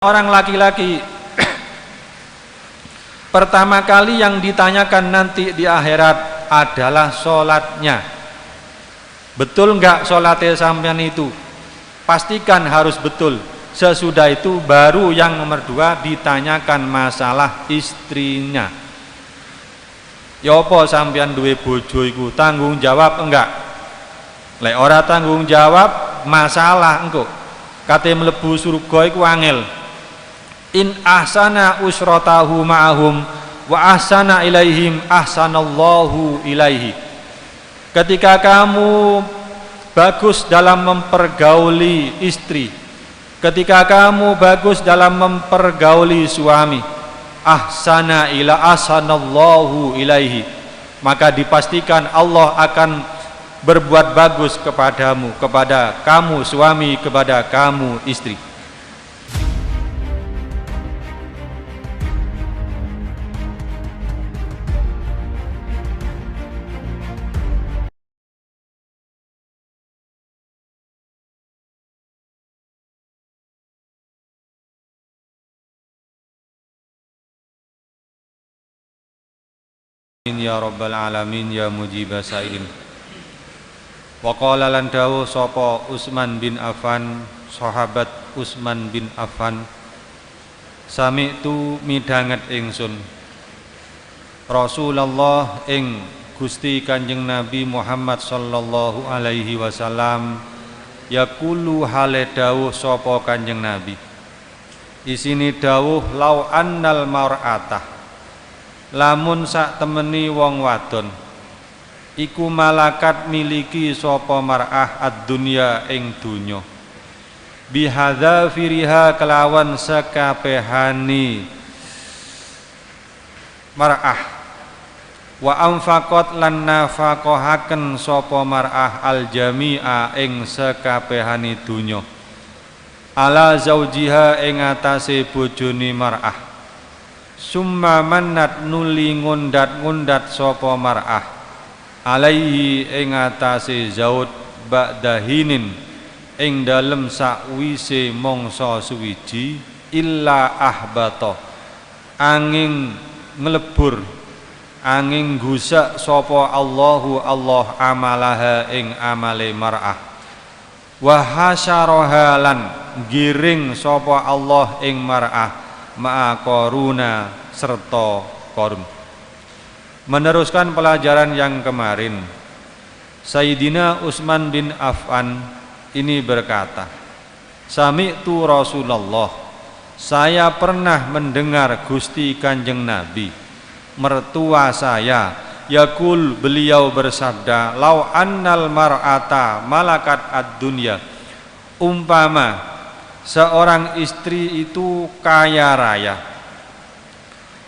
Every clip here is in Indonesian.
Orang laki-laki pertama kali yang ditanyakan nanti di akhirat adalah sholatnya. Betul enggak sholatnya sampean itu? Pastikan harus betul. Sesudah itu baru yang nomor dua ditanyakan masalah istrinya. Ya apa sampean duwe bojo iku tanggung jawab enggak? Lek ora tanggung jawab masalah engko. Kate mlebu surga iku angel. In ahsana usratahu ma'ahum wa ahsana ilaihim ahsanallahu ilaihi. Ketika kamu bagus dalam mempergauli istri, ketika kamu bagus dalam mempergauli suami, ahsanallahu ilaihi, maka dipastikan Allah akan berbuat bagus kepadamu, kepada kamu suami, kepada kamu istri. Ya Rabbal Alamin ya Mujibas Sailin. Wa qala lan dawuh sapa Utsman bin Affan, sahabat Utsman bin Affan, sami'tu midhanget ingsun Rasulullah ing Gusti Kanjeng Nabi Muhammad sallallahu alaihi wasallam yaqulu hale dawuh sapa Kanjeng Nabi. Isine dawuh lau annal mar'atah, lamun sak temeni wong wadon iku malakat miliki sapa mar'ah ad-dunya ing dunya bihadza firiha kelawan sekabehani mar'ah wa anfaqat lan nafaqahaken sapa mar'ah al-jami'a ing sekabehani dunya ala zaujiha ing atase bojone mar'ah. Summa mannat nuli ngundat-ngundat sapa mar'ah alaihi ing atase zaud ba'dahinin ing dalem sakwise mangsa suwiji illa ahbata angin nglebur angin gusak sapa Allahu Allah amalaha ing amale mar'ah wa hasyaraha lan giring sapa Allah ing mar'ah ma'a Qaruna serta Qarun. Meneruskan pelajaran yang kemarin, Sayyidina Utsman bin Affan ini berkata, sami'tu Rasulullah, saya pernah mendengar Gusti Kanjeng Nabi, mertua saya, yaqul beliau bersabda, lau annal mar'ata malakat ad-dunya, umpama seorang istri itu kaya raya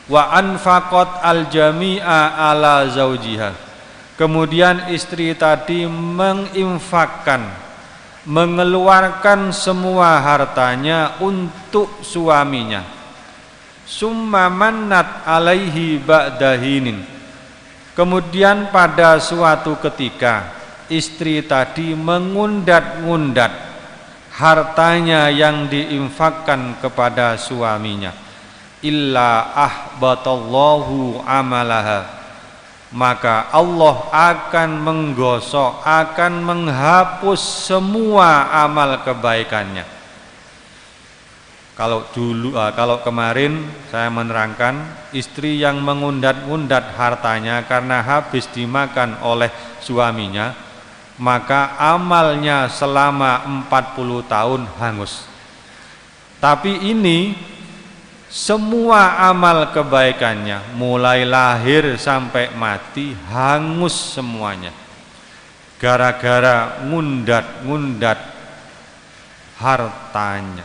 wa anfaqat al-jami'a ala zaujiha, kemudian istri tadi menginfakkan, mengeluarkan semua hartanya untuk suaminya, summa mannat alaihi ba'dahinin, kemudian pada suatu ketika istri tadi mengundat-ngundat hartanya yang diinfakkan kepada suaminya, illa ahbatallahu amalaha, maka Allah akan menggosok, akan menghapus semua amal kebaikannya. Kalau kemarin saya menerangkan istri yang mengundat-undat hartanya karena habis dimakan oleh suaminya, maka amalnya selama 40 tahun hangus. Tapi ini semua amal kebaikannya mulai lahir sampai mati hangus semuanya, gara-gara ngundat-ngundat hartanya.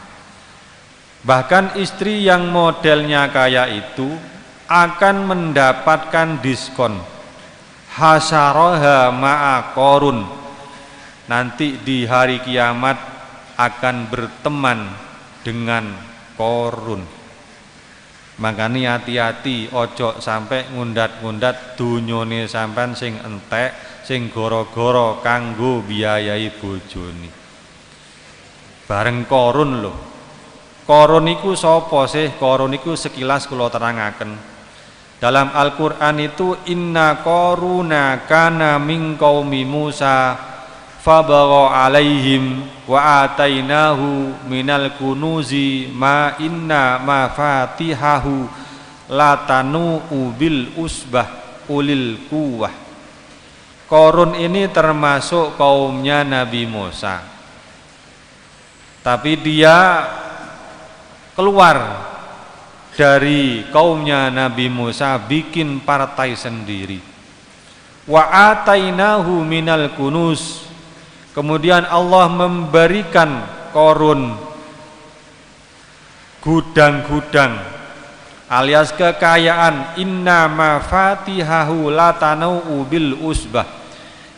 Bahkan istri yang modelnya kaya itu akan mendapatkan diskon hasyaraha ma'a Qarun, nanti di hari kiamat akan berteman dengan Qarun. Makanya hati-hati, ojo sampai ngundat-ngundat dunyone sampean sing entek, sing goro-goro kanggo biayai bojone. Bareng Qarun lho, Korun iku sapa sih? Korun iku sekilas kula terangaken. Dalam Al-Qur'an itu inna qaruna kana min qaumi Musa fabagha alaihim wa atainahu minal kunuzi ma inna mafatihahu latanu bil usbah ulil quwwah. Korun ini termasuk kaumnya Nabi Musa, tapi dia keluar dari kaumnya Nabi Musa, bikin partai sendiri. Wa atainahu minal kunuz, kemudian Allah memberikan Korun gudang-gudang alias kekayaan. Inna mafatihahu latanu bil usbah,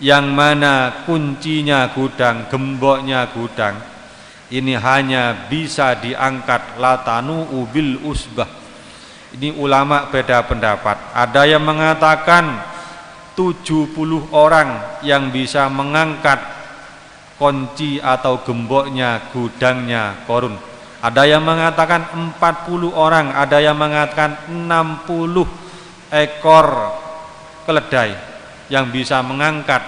yang mana kuncinya gudang, gemboknya gudang ini hanya bisa diangkat latanu bil usbah. Ini ulama beda pendapat. Ada yang mengatakan 70 orang yang bisa mengangkat kunci atau gemboknya gudangnya Korun. Ada yang mengatakan 40 orang, ada yang mengatakan 60 ekor keledai yang bisa mengangkat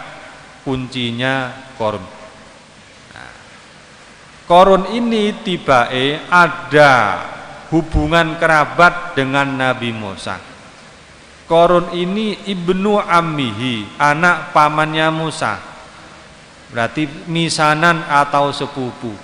kuncinya Korun. Korun ini tibae ada hubungan kerabat dengan Nabi Musa. Korun ini ibnu ammihi, anak pamannya Musa, berarti misanan atau sepupu.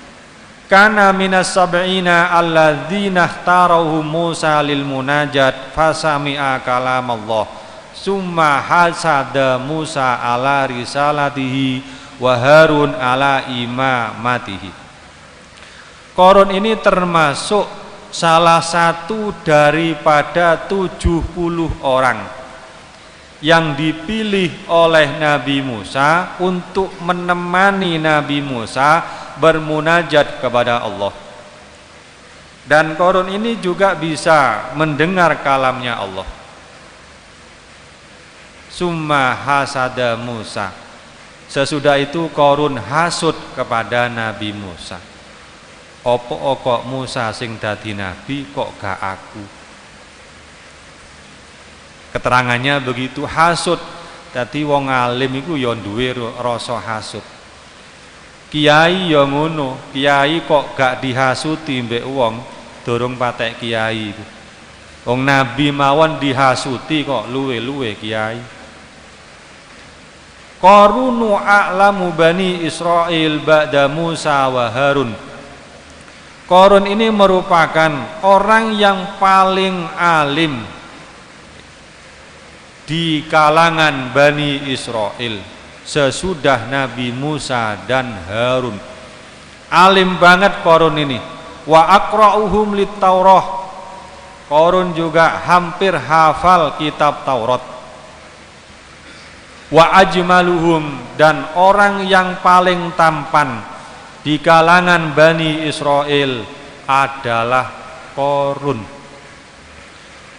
Kana minas sab'ina alladzina ikhtarahu Musa lil munajat fasami'a kalam Allah summa hasada Musa ala risalatihi wa Harun ala imamatihi. Korun ini termasuk salah satu daripada 70 orang yang dipilih oleh Nabi Musa untuk menemani Nabi Musa bermunajat kepada Allah. Dan Korun ini juga bisa mendengar kalamnya Allah. Summa hasada Musa, sesudah itu Korun hasud kepada Nabi Musa. Opo kok Musa sing dadi nabi kok gak aku? Keterangannya begitu, hasud. Dadi wong alim iku ya duwe rasa hasud. Kiai ya ngono, kiai kok gak dihasuti mbek wong durung patek kiai iku. Wong nabi mawon dihasuti kok luwe-luwe kiai. Qarunu a'lamu bani Israil ba'da Musa wa Harun. Korun ini merupakan orang yang paling alim di kalangan Bani Israel sesudah Nabi Musa dan Harun. Alim banget Korun ini. Wa aqra'uhum lit Taurah. Korun juga hampir hafal kitab Taurat. Wa ajmaluhum, dan orang yang paling tampan di kalangan Bani Israel adalah Korun.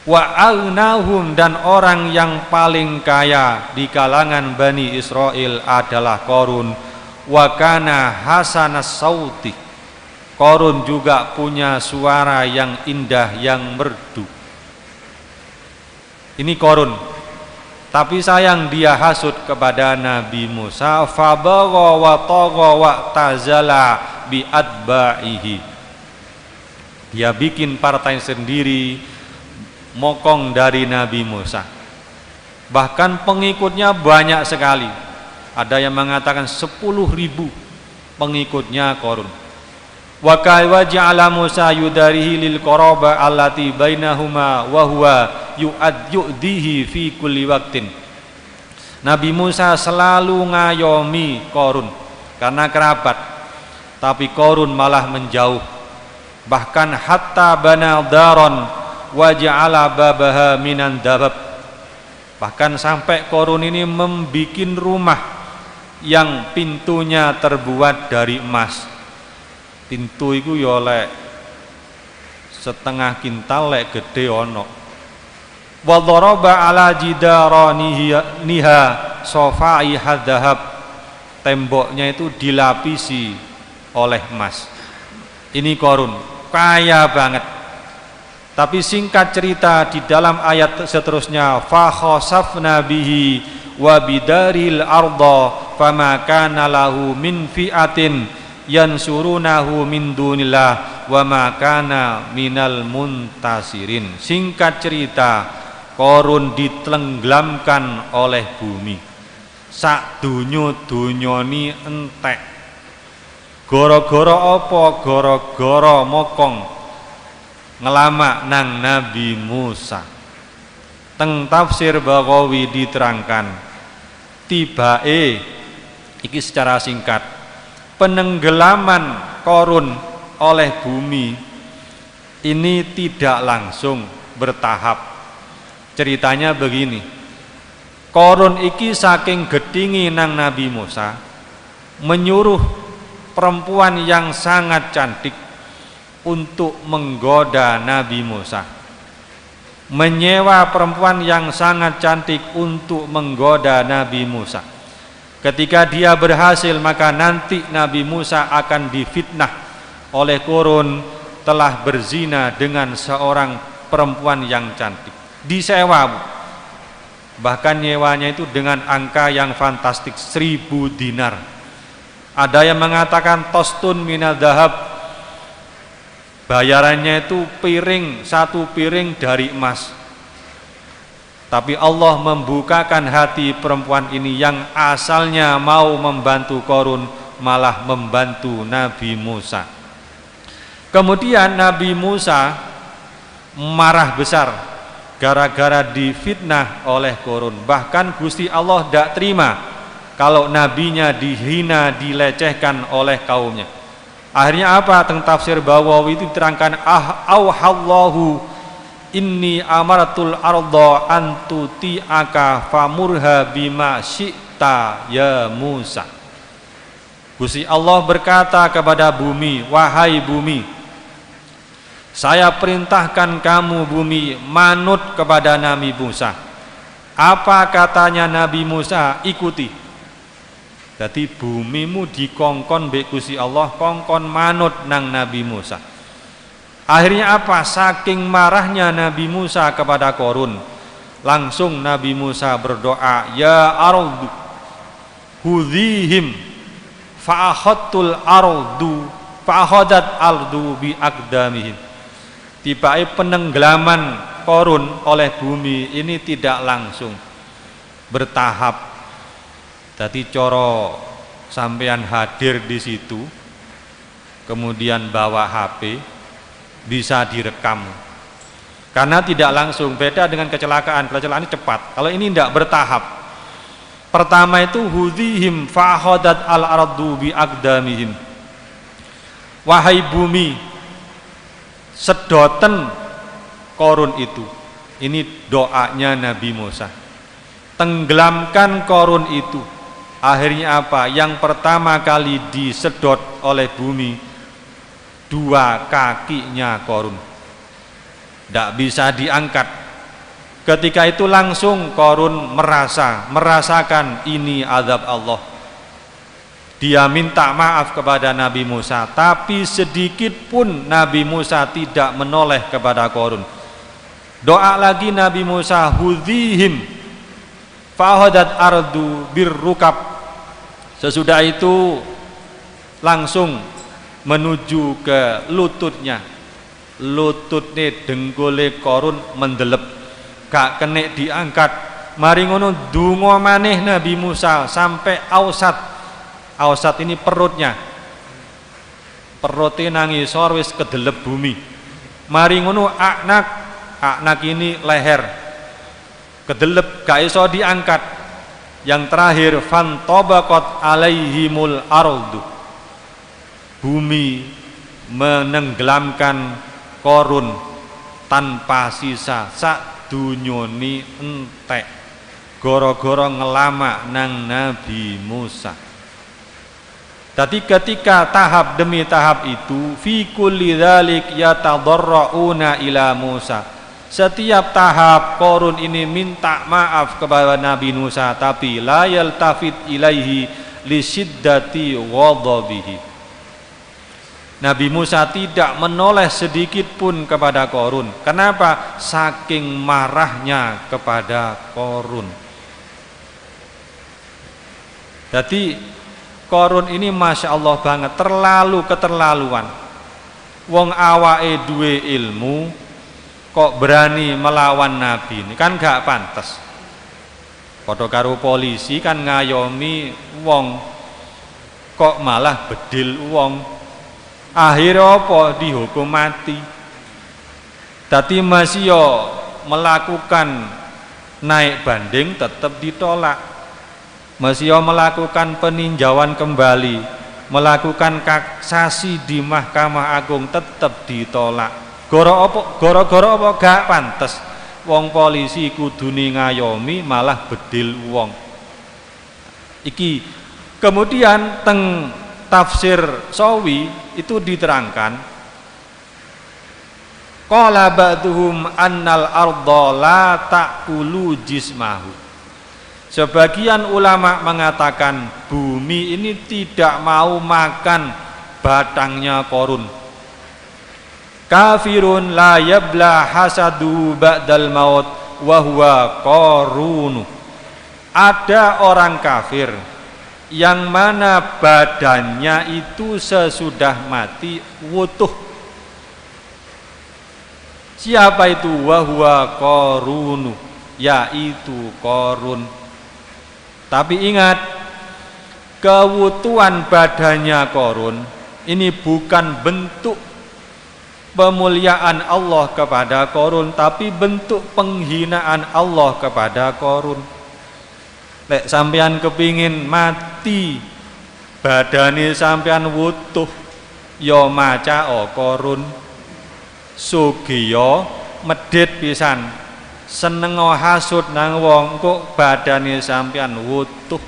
Wa aghnahum, dan orang yang paling kaya di kalangan Bani Israel adalah Korun. Wa kana hasanas sauti, Korun juga punya suara yang indah, yang merdu. Ini Korun. Tapi sayang dia hasud kepada Nabi Musa. Fabagha wa tagha wa tazala bi atba'ihi. Dia bikin partai sendiri, mokong dari Nabi Musa. Bahkan pengikutnya banyak sekali. Ada yang mengatakan 10.000 pengikutnya Korun. Wa ja'ala Musa yudarihi lil qaraba allati bainahuma wa huwa yu'dihi fi kulli waqtin. Nabi Musa selalu ngayomi Korun karena kerabat, tapi Korun malah menjauh. Bahkan hatta bana daron wa ja'ala babaha minan dabab. Bahkan sampai Korun ini membikin rumah yang pintunya terbuat dari emas. Pintu iku ya lek setengah kintal, lek gede ono. Wa daraba ala jidaraniha safai hadzahab. Temboknya itu dilapisi oleh emas. Ini Korun. kaya banget. Tapi singkat cerita di dalam ayat seterusnya, fa khasafna bihi wa bidaril arda fama kana lahu min fi'atin yansurunahu min dunillah wa ma kana minal muntasirin. Singkat cerita, Korun ditenggelamkan oleh bumi. Sak dunyo-dunyoni entek. Gara-gara apa? Gara-gara mokong ngelamak nang Nabi Musa. Teng tafsir Baghawi diterangkan, tibae iki secara singkat, penenggelaman Korun oleh bumi ini tidak langsung, bertahap. Ceritanya begini, Korun iki saking gedingi nang Nabi Musa, menyuruh perempuan yang sangat cantik untuk menggoda Nabi Musa, menyewa perempuan yang sangat cantik untuk menggoda Nabi Musa. Ketika dia berhasil, maka nanti Nabi Musa akan difitnah oleh Korun telah berzina dengan seorang perempuan yang cantik. Disewa, bahkan nyewanya itu dengan angka yang fantastik, 1000 dinar. Ada yang mengatakan tostun minal dahab, bayarannya itu satu piring dari emas. Tapi Allah membukakan hati perempuan ini yang asalnya mau membantu Korun, malah membantu Nabi Musa. Kemudian Nabi Musa marah besar gara-gara difitnah oleh Korun. Bahkan Gusti Allah tidak terima kalau nabinya dihina, dilecehkan oleh kaumnya. Akhirnya apa? Teng tafsir Baghawi itu diterangkan, auhallahu inni amaratul arda antuti'aka famurha bima syi'ta ya Musa. Gusti Allah berkata kepada bumi, wahai bumi, saya perintahkan kamu bumi manut kepada Nabi Musa. Apa katanya Nabi Musa? Ikuti. Jadi bumimu dikongkon mbek Gusti Allah, kongkon manut nang Nabi Musa. Akhirnya apa? Saking marahnya Nabi Musa kepada Korun, langsung Nabi Musa berdoa, ya ardu hudhihim fa'akhatul ardu fa'akhadat ardu bi aqdamihim. Tibai penenggelaman Korun oleh bumi ini tidak langsung, bertahap. Jadi coro sampean hadir di situ, kemudian bawa HP, bisa direkam. Karena tidak langsung, beda dengan kecelakaan. Kecelakaan ini cepat. Kalau ini tidak, bertahap. Pertama itu hudhihim fa'akhadat al-ardu bi aqdamihim. Wahai bumi, sedoten Korun itu. Ini doanya Nabi Musa. Tenggelamkan Korun itu. Akhirnya apa? Yang pertama kali disedot oleh bumi, dua kakinya Korun. Tidak bisa diangkat. Ketika itu langsung Korun merasakan ini azab Allah. Dia minta maaf kepada Nabi Musa, tapi sedikit pun Nabi Musa tidak menoleh kepada Korun. Doa lagi Nabi Musa, hudhihim fahadat ardu birrukab. Sesudah itu langsung menuju ke lututnya. Lututnya dengkule Korun mendelep, gak kena diangkat. Mari ngono donga maneh Nabi Musa sampai ausat. Ausat ini perutnya nangisor wis kedelep bumi. Mari ngono aknak ini leher kedelep gak iso diangkat. Yang terakhir fantobakot alaihimul ardu, bumi menenggelamkan Korun tanpa sisa. Sak dunyoni entek goro-goro ngelama nang Nabi Musa. Tapi ketika tahap demi tahap itu, fi kulli dzalik yatadarrauna ila Musa. Setiap tahap Korun ini minta maaf kepada Nabi Musa, tapi la yaltafit ilaihi li syiddati ghadabihi. Nabi Musa tidak menoleh sedikit pun kepada Qarun. Kenapa? Saking marahnya kepada Qarun. Jadi Qarun ini masya Allah banget, terlalu keterlaluan. Wong awake duwe ilmu kok berani melawan Nabi, ini kan gak pantas. Padha karo polisi kan ngayomi wong kok malah bedil wong. Akhirnya apa? Dihukum mati. Dadi masih yo melakukan naik banding tetap ditolak. Masih yo melakukan peninjauan kembali, melakukan kasasi di Mahkamah Agung tetap ditolak. Goro-goro apa gak pantes. Wong polisi kudune ngayomi malah bedil wong. Iki kemudian teng tafsir Sawi itu diterangkan qala ba'duhum annal arda la ta'kulu jismahu. Sebagian ulama mengatakan bumi ini tidak mau makan batangnya Qarun. Kafirun la yabla hasadu ba'dal maut wa huwa Qarun. Ada orang kafir yang mana badannya itu sesudah mati wutuh. Siapa itu? Wahwa Qarun, yaitu Qarun. Tapi ingat, kewutuhan badannya Qarun ini bukan bentuk pemuliaan Allah kepada Qarun, tapi bentuk penghinaan Allah kepada Qarun. Lek sampean kepingin mati badane sampean wutuh ya maca Qarun. Sugiya medhit pisan, seneng hasud nang wong kok badane sampean wutuh.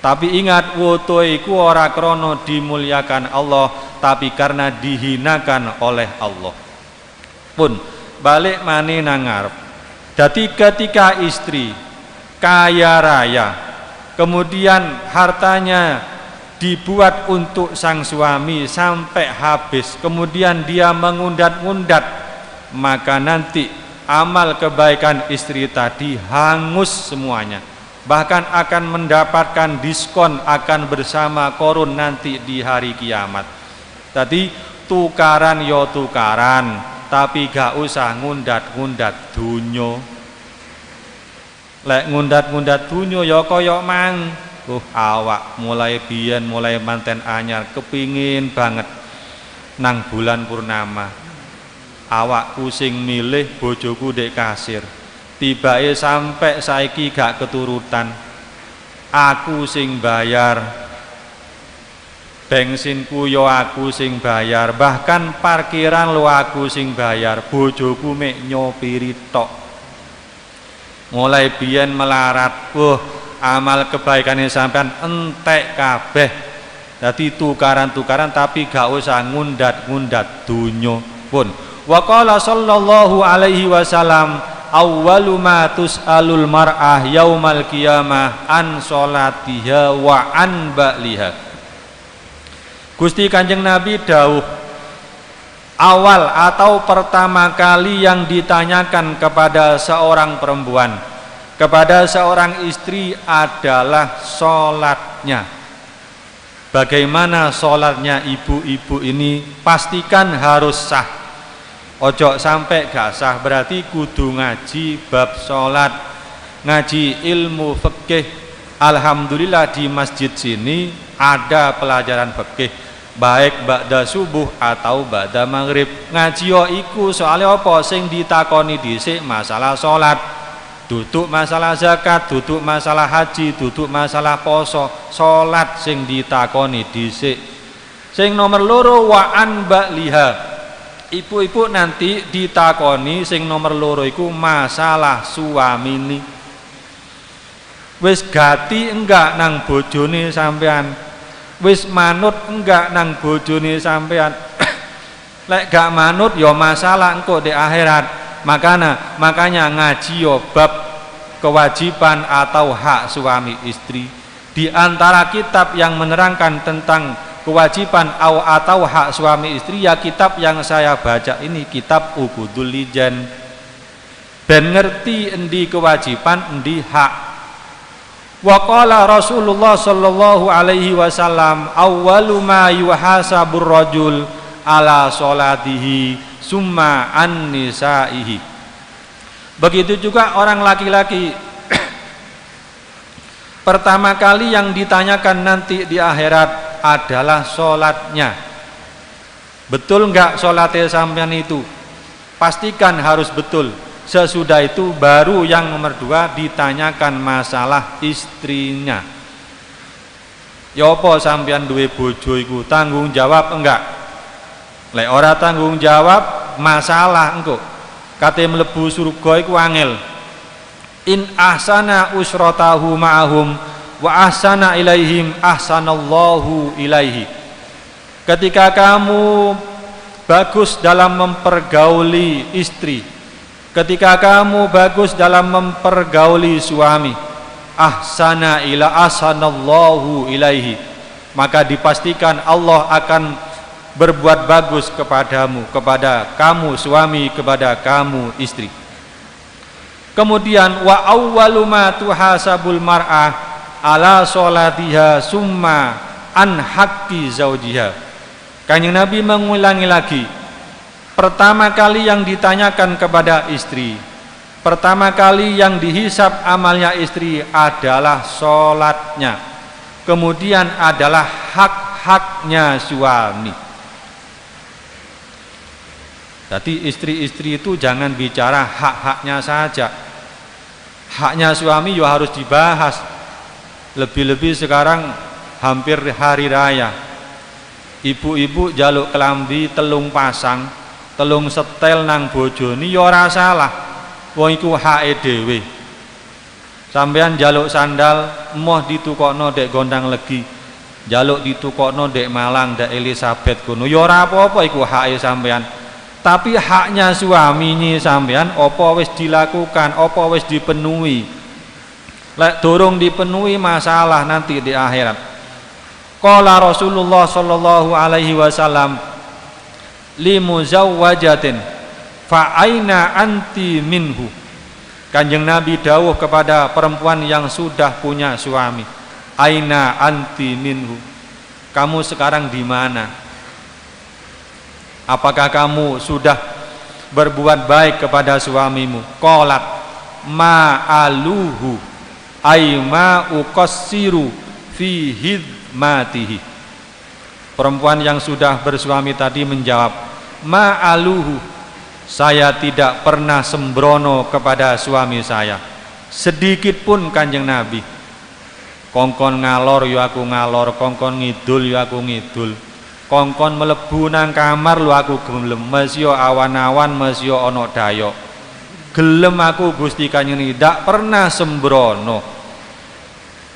Tapi ingat, wutuh iku ora krana dimuliakan Allah, tapi karena dihinakan oleh Allah. Pun balik maneh nang ngarep. Dadi ketika istri kaya raya, kemudian hartanya dibuat untuk sang suami sampai habis, kemudian dia mengundat-undat, maka nanti amal kebaikan istri tadi hangus semuanya, bahkan akan mendapatkan diskon akan bersama Qarun nanti di hari kiamat. Tadi tukaran yo tukaran, tapi gak usah ngundat-ngundat dunyo. Lek ngundat-ngundat dunyo ya kaya mang. Awak mulai biyen mulai manten anyar kepingin banget nang bulan purnama. Awakku sing milih bojoku dek kasir. Tibake sampai saiki gak keturutan. Aku sing bayar. Bensinku yo aku sing bayar, bahkan parkiran lo aku sing bayar. Bojoku mek nyopiri tok. Mulai biyen melarat, amal kebaikannya sampean entek kabeh. Dadi tukaran-tukaran tapi gak usah ngundat-ngundat dunyo pun. Wa qala sallallahu alaihi wasallam awwalu ma tus'alul mar'ah yaumal qiyamah an sholatiha wa an ba'liha. Gusti Kanjeng Nabi dawuh, awal atau pertama kali yang ditanyakan kepada seorang perempuan, kepada seorang istri adalah sholatnya. Bagaimana sholatnya ibu-ibu ini? Pastikan harus sah. Ojo sampai gak sah, berarti kudu ngaji bab sholat, ngaji ilmu fikih. Alhamdulillah di masjid sini ada pelajaran fikih, baik ba'da subuh atau ba'da maghrib. Ngaji yo iku soalnya apa? Sing ditakoni dhisik masalah sholat, duduk masalah zakat, duduk masalah haji, duduk masalah poso. Sholat sing ditakoni dhisik. Sing nomor loro wa an ba'liha. Ibu-ibu nanti ditakoni sing nomor loro iku masalah suamini. Wis gati enggak nang bojone sampean? Wis manut enggak nang bojone sampean? Lek gak manut ya masalah engko di akhirat. Makanya ngaji yo bab kewajiban atau hak suami istri. Di antara kitab yang menerangkan tentang kewajiban atau hak suami istri, ya kitab yang saya baca ini kitab Uqudul Lijan, ben ngerti endi kewajiban endi hak. Wa qala Rasulullah sallallahu alaihi wasallam awwalu ma yuhasabur rajul ala salatihi summa an nisaihi. Begitu juga orang laki-laki pertama kali yang ditanyakan nanti di akhirat adalah sholatnya. Betul enggak sholatnya sampean itu? Pastikan harus betul. Sesudah itu baru yang nomor dua ditanyakan masalah istrinya. Ya apa sampean duwe bojo iku tanggung jawab enggak? Lek ora tanggung jawab masalah engko. Kate mlebu surga iku angel. In ahsana usratahu ma'ahum wa ahsana ilaihim ahsanallahu ilaihi. Ketika kamu bagus dalam mempergauli istri, ketika kamu bagus dalam mempergauli suami, ahsanallahu ilaihi, maka dipastikan Allah akan berbuat bagus kepadamu, kepada kamu suami, kepada kamu istri. Kemudian wa awwalu ma tuhasabul mar'ah ala sholatiha summa an haqqi zaujiha. Kanjeng Nabi mengulangi lagi, pertama kali yang ditanyakan kepada istri, pertama kali yang dihisab amalnya istri adalah sholatnya, kemudian adalah hak-haknya suami. Jadi istri-istri itu jangan bicara hak-haknya saja. Haknya suami ya harus dibahas. Lebih-lebih sekarang hampir hari raya. Ibu-ibu jaluk kelambi telung pasang, telung setel nang bojone ya ora salah. Wong iku hake dhewe. Sampeyan jaluk sandal emoh ditukokno dek Gondang Legi. Jaluk ditukokno dek Malang, dek Elizabeth kono. Ya ora apa-apa iku hake sampeyan. Tapi haknya suami ini sampean apa wis dilakukan, apa wis dipenuhi. Lek durung dipenuhi masalah nanti di akhirat. Qala Rasulullah sallallahu alaihi wasallam li muzawwajatin fa aina anti minhu. Kanjeng Nabi dawuh kepada perempuan yang sudah punya suami, aina anti minhu. Kamu sekarang di mana? Apakah kamu sudah berbuat baik kepada suamimu? Qalat ma'aluhu ay ma uqassiru fi hidmatihi. Perempuan yang sudah bersuami tadi menjawab, ma'aluhu, saya tidak pernah sembrono kepada suami saya sedikit pun. Kanjeng Nabi, kongkon ngalor yo aku ngalor, kongkon ngidul yo aku ngidul, kongkon melebu nang kamar lu aku gelem, mesyo awan-awan, mesyo ono dayok, gelem aku Gusti Kanjeng Nabi, ndak pernah sembrono,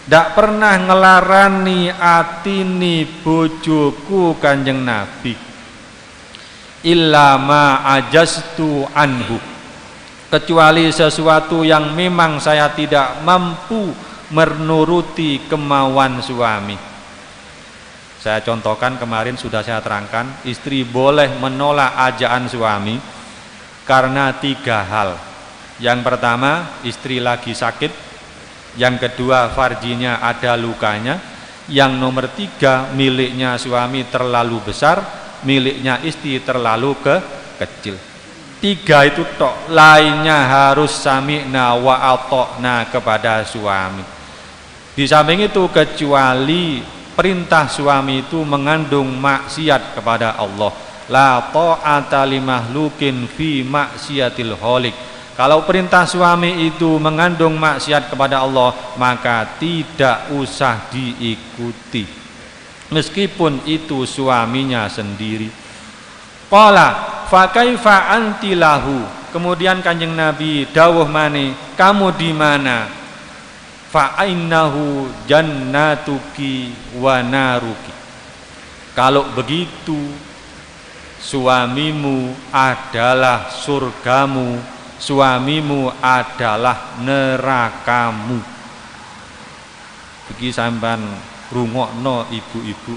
ndak pernah ngelarani atini bojoku Kanjeng Nabi. Illa ma ajastu anhu, kecuali sesuatu yang memang saya tidak mampu menuruti kemauan suami. Saya contohkan kemarin sudah saya terangkan, istri boleh menolak ajakan suami karena 3 hal. Yang pertama, istri lagi sakit. Yang kedua, farjinya ada lukanya. Yang nomor 3, miliknya suami terlalu besar, miliknya istri terlalu kecil. 3 itu tok, lainnya harus sami'na wa ata'na kepada suami. Di samping itu kecuali perintah suami itu mengandung maksiat kepada Allah. La ta'ata li mahlukin fi maksiatil khaliq. Kalau perintah suami itu mengandung maksiat kepada Allah, maka tidak usah diikuti, meskipun itu suaminya sendiri. Qala fa kaifa anti lahu. Kemudian Kanjeng Nabi dawuh maneh, kamu di mana? Fa ainahu jannatuki wa naruki. Kalau begitu suamimu adalah surgamu, suamimu adalah nerakamu. Iki sampean rungokno ibu-ibu.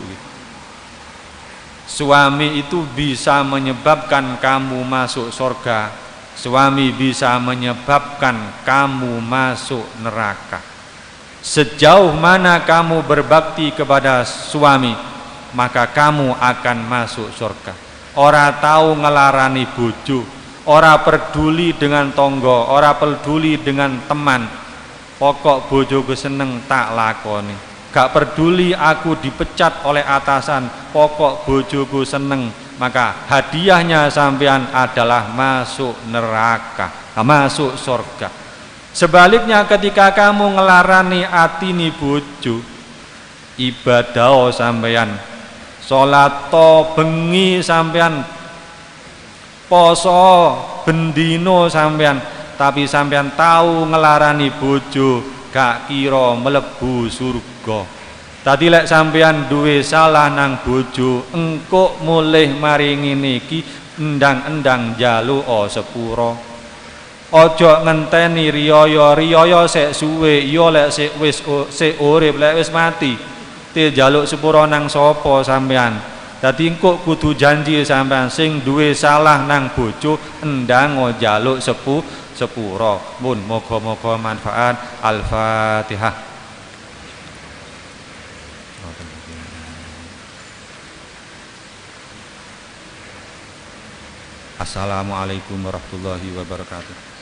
Suami itu bisa menyebabkan kamu masuk surga, suami bisa menyebabkan kamu masuk neraka. Sejauh mana kamu berbakti kepada suami, maka kamu akan masuk surga. Ora tahu ngelarani bojo, ora peduli dengan tonggo, ora peduli dengan teman. Pokok bojoku seneng tak lakoni. Gak peduli aku dipecat oleh atasan, pokok bojoku seneng. Maka hadiahnya sampean adalah masuk neraka, masuk surga. Sebaliknya ketika kamu ngelarani atini bojo, ibadah sampean, salat bengi sampean, poso bendino sampean, tapi sampean tahu ngelarani bojo, gak kira melebu surga. Tadi lek sampean duwe salah nang bojo, engkok mulih maringi niki endang-endang njaluk sepuro. Ojo ngenteni riyaya sek suwe, iya lek sik urip, lek wis mati te njaluk sepuro nang sapa sampean. Dadi engko kudu janji sampean sing duwe salah nang bojo endang njaluk sepuro. Mun moga-moga manfaat. Al-Fatihah. Assalamualaikum warahmatullahi wabarakatuh.